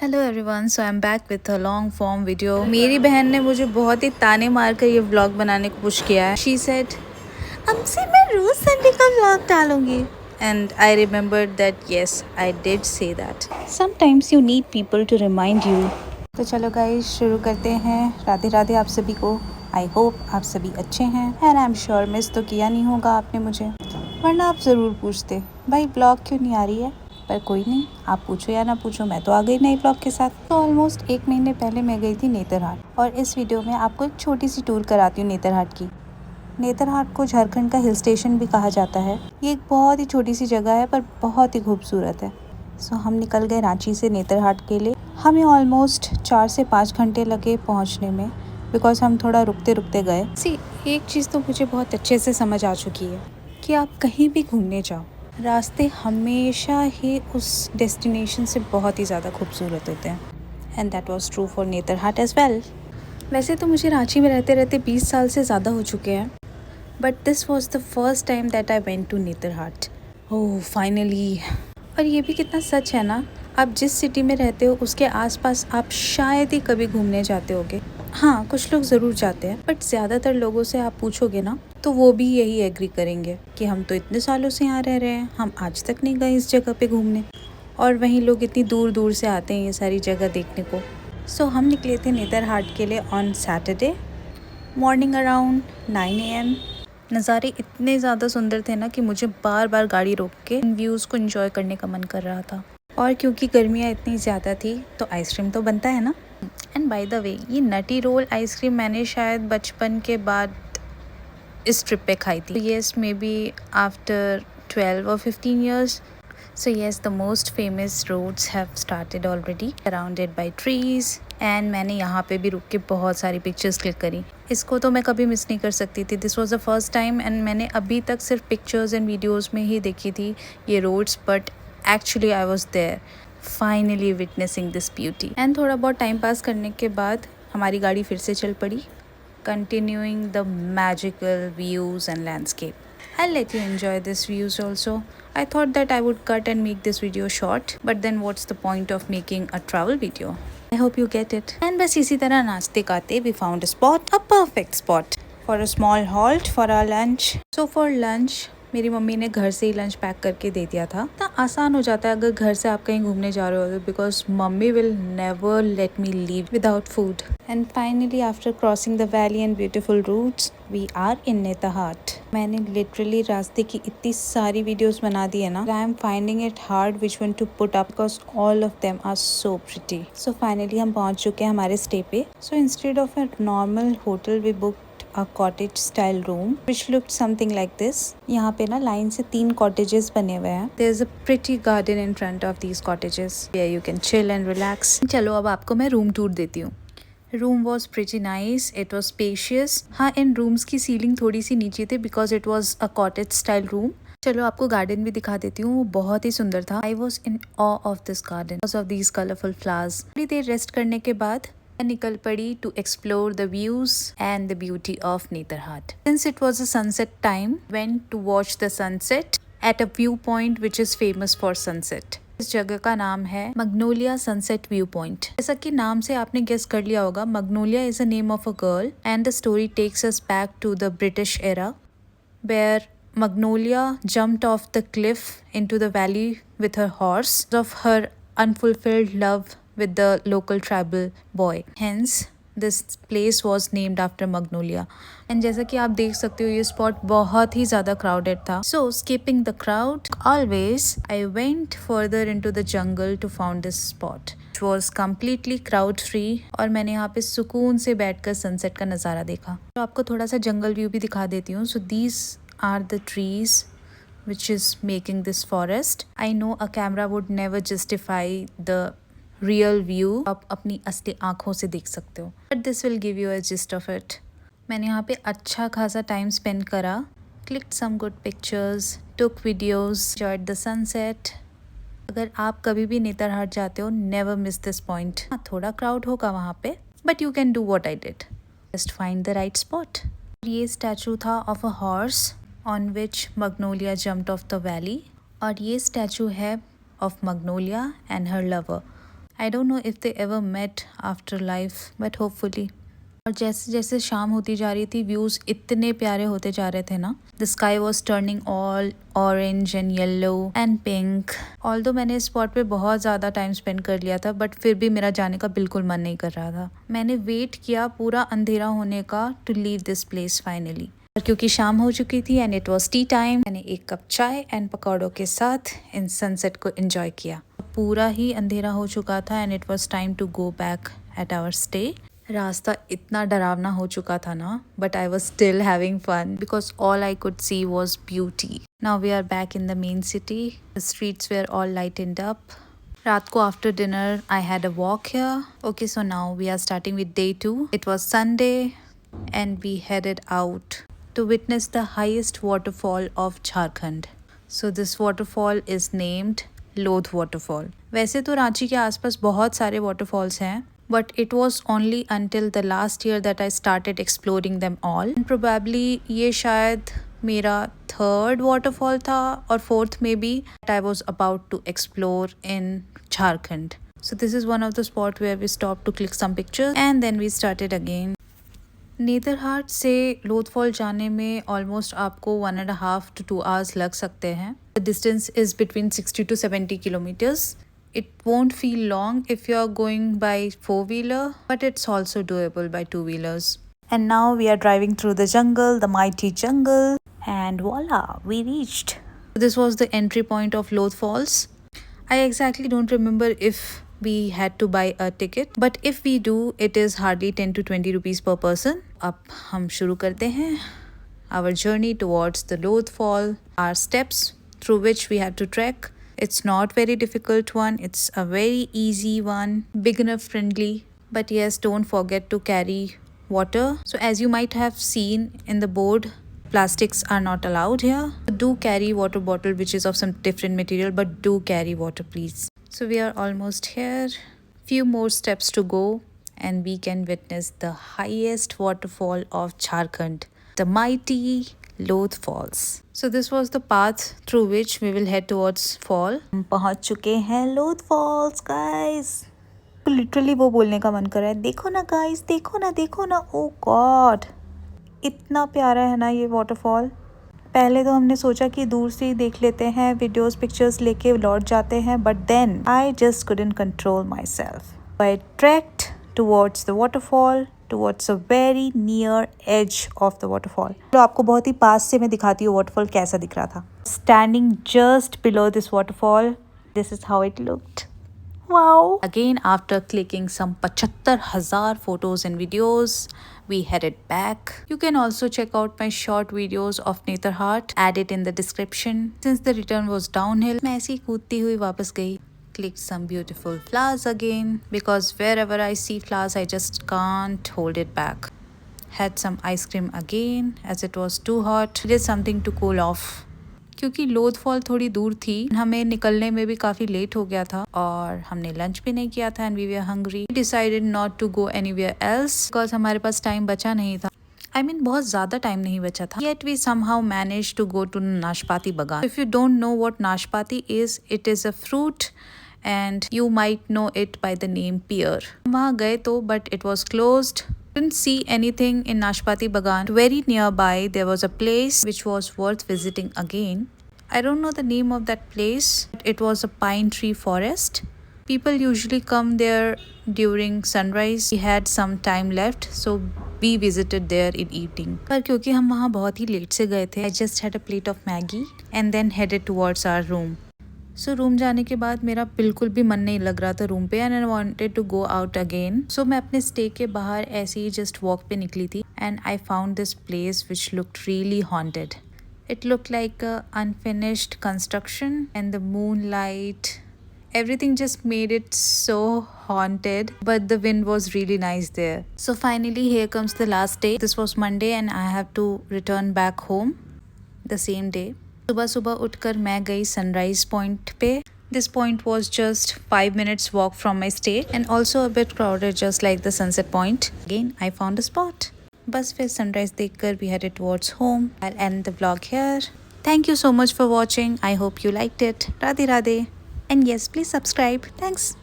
Hello everyone, so I am back with a long form video. मेरी बहन ने मुझे बहुत ही ताने मारकर ये व्लॉग बनाने को पुश किया है। शी सेड, अब से मैं रोज संडे का व्लॉग डालूंगी। And I remembered that yes, I did say that. Sometimes you need people to remind you. तो चलो गाइस, शुरू करते हैं। राधे राधे आप सभी को। आई होप आप सभी अच्छे हैं and I am sure miss तो किया नहीं होगा आपने मुझे, वरना आप ज़रूर पूछते भाई ब्लॉग क्यों नहीं आ रही है। पर कोई नहीं, आप पूछो या ना पूछो, मैं तो आ गई नई ब्लॉग के साथ। तो ऑलमोस्ट 1 महीने पहले मैं गई थी नेतरहाट, और इस वीडियो में आपको एक छोटी सी टूर कराती हूँ नेतरहाट की। नेतरहाट को झारखंड का हिल स्टेशन भी कहा जाता है। ये एक बहुत ही छोटी सी जगह है पर बहुत ही खूबसूरत है। सो हम निकल गए रांची से नेतरहाट के लिए। हमें ऑलमोस्ट 4 से 5 घंटे लगे पहुँचने में, बिकॉज हम थोड़ा रुकते रुकते गए। एक चीज़ तो मुझे बहुत अच्छे से समझ आ चुकी है कि आप कहीं भी घूमने जाओ, रास्ते हमेशा ही उस डेस्टिनेशन से बहुत ही ज़्यादा खूबसूरत होते हैं। And that was true for Netarhat as well. वैसे तो मुझे रांची में रहते रहते 20 साल से ज़्यादा हो चुके हैं, but this was the first time that I went to Netarhat. Oh finally. और ये भी कितना सच है ना, आप जिस सिटी में रहते हो उसके आसपास आप शायद ही कभी घूमने जाते होगे। हाँ, कुछ लोग ज़रूर जाते हैं, बट ज़्यादातर लोगों से आप पूछोगे ना तो वो भी यही एग्री करेंगे कि हम तो इतने सालों से यहाँ रह रहे हैं, हम आज तक नहीं गए इस जगह पे घूमने। और वहीं लोग इतनी दूर दूर से आते हैं ये सारी जगह देखने को। सो हम निकले थे नेतरहाट के लिए on Saturday morning around 9 AM। नज़ारे इतने ज़्यादा सुंदर थे ना कि मुझे बार बार गाड़ी रोक के इन व्यूज़ को एंजॉय करने का मन कर रहा था। और क्योंकि गर्मियाँ इतनी ज़्यादा थी तो आइसक्रीम तो बनता है ना। एंड बाय द वे, ये नटी रोल आइसक्रीम मैंने शायद बचपन के बाद इस ट्रिप पे खाई थी। Yes, may be after 12 or 15 years. So yes, the most famous roads have started already, surrounded by trees. And मैंने यहाँ पे भी रुक के बहुत सारी पिक्चर्स क्लिक करी। इसको तो मैं कभी मिस नहीं कर सकती थी। This was the first time, and मैंने अभी तक सिर्फ पिक्चर्स एंड वीडियोज़ में ही देखी थी ये roads, but actually I was there finally witnessing this beauty. And थोड़ा बहुत टाइम पास करने के बाद हमारी गाड़ी फिर से चल पड़ी, continuing the magical views and landscape. I'll let you enjoy these views also. I thought that I would cut and make this video short, but then what's the point of making a travel video? I hope you get it. And बस इसी तरह नाचते गाते we found a spot, a perfect spot for a small halt for our lunch. So for lunch मेरी mummy ने घर से ही lunch pack करके दे दिया था। इतना आसान हो जाता है अगर घर से आप कहीं घूमने जा रहे हो, because mummy will never let me leave without food. And finally after crossing the valley and beautiful routes we are in Netarhat. मैंने लिटरली रास्ते की इतनी सारी वीडियोस बना दी है ना, I am finding it hard which one to put up because all of them are so pretty. So finally हम पहुंच चुके हैं हमारे स्टे पे। So instead of a normal hotel we book a cottage style room which looked something like this. यहाँ पे ना line से 3 cottages बने हुए हैं। There's a pretty garden in front of these cottages where you can chill and relax. चलो अब आपको मैं रूम टूर देती हूँ। Room was pretty nice, it was spacious. हाँ, इन रूम्स की सीलिंग थोड़ी सी नीचे थी because it was a cottage style room. चलो आपको गार्डन भी दिखा देती हूँ, वो बहुत ही सुंदर था। I was in awe of this garden because of these colourful flowers. थोड़ी देर रेस्ट करने के बाद निकल पड़ी to explore the views and the beauty of Netarhat. Since it was a sunset time, went to watch the sunset at a view point which is famous for sunset. इस जगह का नाम है मगनोलिया सनसेट व्यू पॉइंट। जैसा कि नाम से आपने गेस कर लिया होगा, Magnolia is a name of a girl and the story takes us back to the British era where Magnolia jumped off the cliff into the valley with her horse of her unfulfilled love with the local tribal boy. Hence, this place was named after Magnolia. And जैसा कि आप देख सकते हो ये spot बहुत ही ज़्यादा crowded था. So, skipping the crowd, always I went further into the jungle to found this spot. It was completely crowd free और मैंने यहाँ पे सुकून से बैठकर सनसेट का नज़ारा देखा। तो आपको थोड़ा सा जंगल व्यू भी दिखा देती हूँ। So these are the trees which is making this forest. I know a camera would never justify the real view. आप अपनी असली आँखों से देख सकते हो, but this will give you a gist of it. मैंने यहाँ पे अच्छा खासा टाइम स्पेंड करा, clicked some good pictures, took videos, enjoyed the sunset. अगर आप कभी भी नेतरहाट जाते हो, never miss this point. हाँ, थोड़ा क्राउड होगा वहाँ पे, but you can do what I did. Just find the right spot. ये स्टैचू था of a horse on which Magnolia jumped off the valley, और ये स्टैचू है of Magnolia and her lover. I don't know if they ever met after life, but hopefully. और जैसे जैसे शाम होती जा रही थी व्यूज़ इतने प्यारे होते जा रहे थे ना. The sky was turning all orange and yellow and pink. Although मैंने इस स्पॉट पे बहुत ज़्यादा टाइम स्पेंड कर लिया था बट फिर भी मेरा जाने का बिल्कुल मन नहीं कर रहा था. मैंने वेट किया पूरा अंधेरा होने का to leave this place finally. और क्योंकि शाम हो चुकी थी and it was tea time, मैंने एक कप चाय एंड पकौड़ों के साथ इन सनसेट को एंजॉय किया. पूरा ही अंधेरा हो चुका था and it was time to go back at our stay. रास्ता इतना डरावना हो चुका था ना, but I was still having fun because all I could see was beauty. Now we are back in the main city. The streets were all lightened up. रात को after dinner I had a walk here. Okay, so now we are starting with day 2. It was Sunday and we headed out to witness the highest waterfall of Jharkhand. So this waterfall is named Lodh waterfall. वैसे तो रांची के आसपास बहुत सारे waterfalls हैं, but it was only until the last year that I started exploring them all. And probably ये शायद मेरा third waterfall था और fourth maybe that I was about to explore in Jharkhand. So this is one of the spots where we stopped to click some pictures and then we started again. Netarhat से लोथफॉल जाने में almost आपको 1.5 to 2 hours लग सकते हैं. The distance is between 60 to 70 kilometers. It won't feel long if you're going by 4-wheeler, but it's also doable by 2-wheelers. And now we are driving through the jungle, the mighty jungle, and voila, we reached. This was the entry point of Lodh Falls. I exactly don't remember if we had to buy a ticket, but if we do, it is hardly 10 to 20 rupees per person. अब हम शुरू करते हैं our journey towards the Lodh Fall, our steps through which we have to trek. It's not very difficult one, it's a very easy one, beginner friendly, but yes, don't forget to carry water. So as you might have seen in the board, plastics are not allowed here. Do carry water bottle which is of some different material, but do carry water please. So we are almost here. Few more steps to go and we can witness the highest waterfall of Jharkhand, the mighty Lodh Falls. So this was the path through which we will head towards fall. हम पहुंच चुके हैं Lodh Falls guys. Literally वो बोलने का मन कर रहा है, देखो ना guys, देखो ना, देखो ना. Oh God, इतना प्यारा है ना ये waterfall. पहले तो हमने सोचा कि दूर से ही देख लेते हैं, वीडियोस पिक्चर्स लेके लौट जाते हैं, but then I just couldn't control myself. I trekked towards the waterfall, towards a very near edge of the waterfall. तो आपको बहुत ही पास से मैं दिखाती हूँ वाटरफॉल कैसा दिख रहा था. Standing just below this waterfall, this is how it looked. Wow. Again, after clicking some 75,000 photos and videos, we headed back. You can also check out my short videos of Netarhat, add it in the description. Since the return was downhill, मैं ऐसी कूदती हुई वापस गई. Clicked some beautiful flowers again because wherever I see flowers, I just can't hold it back. Had some ice cream again as it was too hot. Did something to cool off. क्योंकि लोध fall थोड़ी दूर थी, हमें निकलने में भी काफ़ी late हो गया था और हमने लंच भी नहीं किया था and we were hungry. Decided not to go anywhere else because हमारे पास टाइम बचा नहीं था. I mean बहुत ज़्यादा टाइम नहीं बचा था. Yet we somehow managed to go to Nashpati Bagan. If you don't know what Nashpati is, it is a fruit and you might know it by the name pear. वहाँ गए तो but it was closed. Didn't see anything in Nashpati Bagan. Very nearby there was a place which was worth visiting again. I don't know the name of that place. It was a pine tree forest. People usually come there during sunrise. We had some time left, so we visited there in evening. पर क्योंकि हम वहाँ बहुत ही late से गए थे, I just had a plate of Maggie and then headed towards our room. So room जाने के बाद मेरा बिल्कुल भी मन नहीं लग रहा था रूम पे and I wanted to go out again. So मैं अपने स्टे के बाहर ऐसे ही जस्ट वॉक पे निकली थी and I found this place which looked really haunted. It looked like a unfinished construction and the moonlight, everything just made it so haunted, but the wind was really nice there. So finally here comes the last day. This was Monday and I have to return back home the same day. सुबह सुबह उठकर मैं गई sunrise point पे. This point was just 5 minutes walk from my stay and also a bit crowded just like the sunset point. Again I found a spot. बस फिर sunrise देखकर we headed towards home. I will end the vlog here. Thank you so much for watching. I hope you liked it. Radhe Radhe. And yes, please subscribe. Thanks.